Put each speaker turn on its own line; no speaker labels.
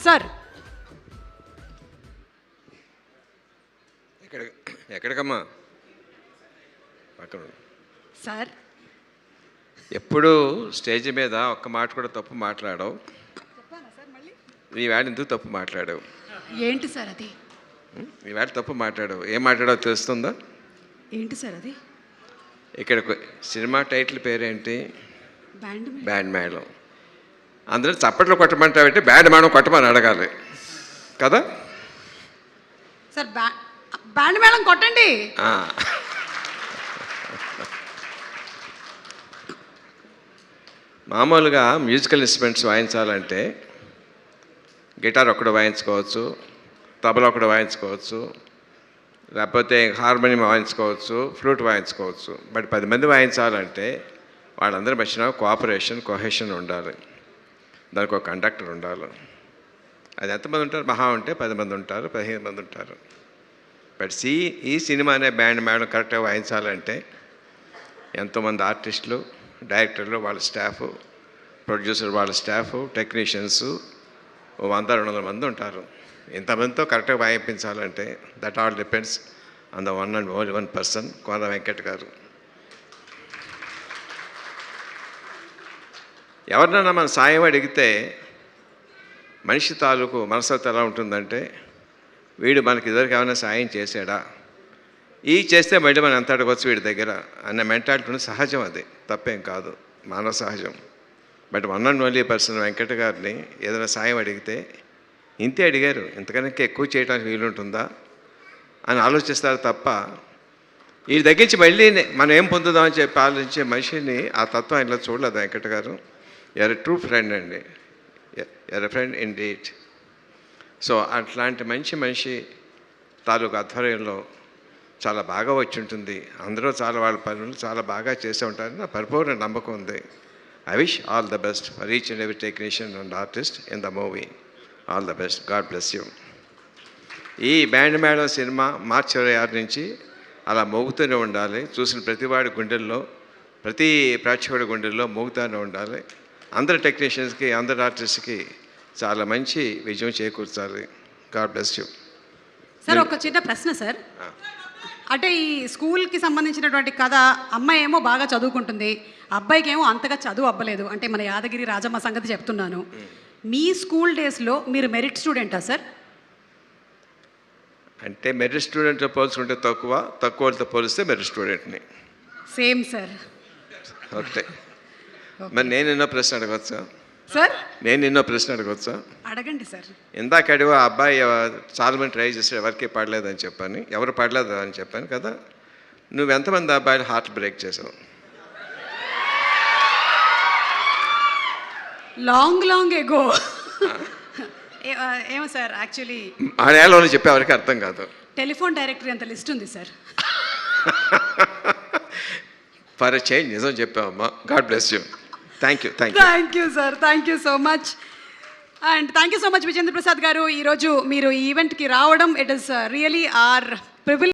Sir
ఎక్కడికమ్మా పక్కన
sir
ఎప్పుడు stage మీద ఒక్క మాట కూడా తప్పు మాట్లాడవు. ఈ వేళ ఎందుకు తప్పు మాట్లాడావు?
ఏంటి సార్ అది?
ఈ వేళ తప్పు మాట్లాడావు. ఏం మాట్లాడావు తెలుస్తుందా?
ఏంటి సార్ అది?
ఇక్కడ సినిమా టైటిల్ పేరేంటి? బ్యాండ్ మేళం. అందరూ చప్పట్లు కొట్టమంటావంటే బ్యాండ్ మేళం కొట్టమని అడగాలి కదా
సార్. బ్యాండ్ మేళం కొట్టండి.
మామూలుగా మ్యూజికల్ ఇన్స్ట్రుమెంట్స్ వాయించాలంటే గిటార్ ఒకటి వాయించుకోవచ్చు, తబలా ఒకటి వాయించుకోవచ్చు, లేకపోతే హార్మోనియం వాయించుకోవచ్చు, ఫ్లూట్ వాయించుకోవచ్చు. బట్ 10 మంది వాయించాలంటే వాళ్ళందరి మధ్యన కోఆపరేషన్ కొహెషన్ ఉండాలి. దానికి ఒక కండక్టర్ ఉండాలి. అది ఎంతమంది ఉంటారు? మహా ఉంటే 10 మంది ఉంటారు, 15 మంది ఉంటారు. బట్ ఈ సినిమా అనే బ్యాండ్ మేడం కరెక్ట్గా వాయించాలంటే ఎంతోమంది ఆర్టిస్టులు, డైరెక్టర్లు, వాళ్ళ స్టాఫ్, ప్రొడ్యూసర్ వాళ్ళ స్టాఫ్, టెక్నీషియన్స్ 100-200 మంది ఉంటారు. ఇంతమందితో కరెక్ట్గా వాయించాలంటే that all depends on the one and only one person, Kona Venkat garu. ఎవరినైనా మన సాయం అడిగితే మనిషి తాలూకు మనస్తత్వం ఎలా ఉంటుందంటే, వీడు మనకి ఇద్దరికి ఏమైనా సాయం చేశాడా, ఈ చేస్తే మళ్ళీ మనం ఎంత అడగవచ్చు వీడి దగ్గర అనే మెంటాలిటీ సహజం. అది తప్పేం కాదు, మానవ సహజం. But one and only person Venkata గారిని ఏదైనా సాయం అడిగితే ఇంతే అడిగారు, ఇంతకన్నా ఎక్కువ చేయడానికి వీలుంటుందా అని ఆలోచిస్తారు తప్ప వీడి దగ్గర నుంచి మళ్ళీ మనం ఏం పొందుదామని చెప్పి ఆలోచించే మనిషిని ఆ తత్వం ఇలా చూడలేదు వెంకట గారు. ఎర్ ట్రూ ఫ్రెండ్ అండి, ఎర్ ఫ్రెండ్ ఇన్ డీట్. సో అట్లాంటి మంచి మనిషి తాలూకు ఆధ్వర్యంలో చాలా బాగా వచ్చి ఉంటుంది. అందరూ చాలా వాళ్ళ పనులు చాలా బాగా చేసే ఉంటారని నా పరిపూర్ణ నమ్మకం ఉంది. I wish all the best for each and every technician and artist in the movie. All the best. God bless you. ఈ బ్యాండ్ మేళం సినిమా మార్చి 26 నుంచి అలా మోగుతూనే ఉండాలి. చూసిన ప్రతివాడి గుండెల్లో, ప్రతి ప్రేక్షకుడి గుండెల్లో మోగుతూనే ఉండాలి. అందరు టెక్నీషియన్స్కి, అందరు ఆర్టిస్ట్కి చాలా మంచి విజయం చేకూర్చాలి. God bless you.
సార్ ఒక చిన్న ప్రశ్న సార్. అంటే ఈ స్కూల్కి సంబంధించినటువంటి కథ, అమ్మాయి ఏమో బాగా చదువుకుంటుంది, అబ్బాయికి ఏమో అంతగా చదువు అవ్వలేదు. అంటే మన యాదగిరి రాజమ్మ సంగతి చెప్తున్నాను. మీ స్కూల్ డేస్లో మీరు మెరిట్ స్టూడెంటా సార్?
అంటే మెరిట్ స్టూడెంట్తో పోల్చుకుంటే తక్కువ, తక్కువ వాళ్ళతో పోలిస్తే మెరిట్ స్టూడెంట్ని.
Same sir.
ఓకే. మరి నేను ఎన్నో ప్రశ్న అడగవచ్చా
సార్?
నేను ఎన్నో ప్రశ్న అడగవచ్చా?
అడగండి సార్.
ఇందాక అడిగా అబ్బాయి చాలా మంది ట్రై చేస్తే ఎవరికి పడలేదని చెప్పాను, ఎవరు పడలేదు అని చెప్పాను కదా. నువ్వు ఎంతమంది అబ్బాయిలు హార్ట్ బ్రేక్ చేసావు?
Long ago. ఏమో సార్, యాక్చువల్లీ
ఆ నేలలో చెప్పే ఎవరికి అర్థం కాదు.
టెలిఫోన్ డైరెక్టరీ అంత లిస్ట్ ఉంది సార్.
ఫర్ చేంజ్ నిజం చెప్పావమ్మా. God bless you. Thank you.
Thank you sir. Thank you so much. And thank you so much Vijendra Prasad garu. ఈరోజు మీరు ఈ ఈవెంట్కి రావడం, it is really a privilege.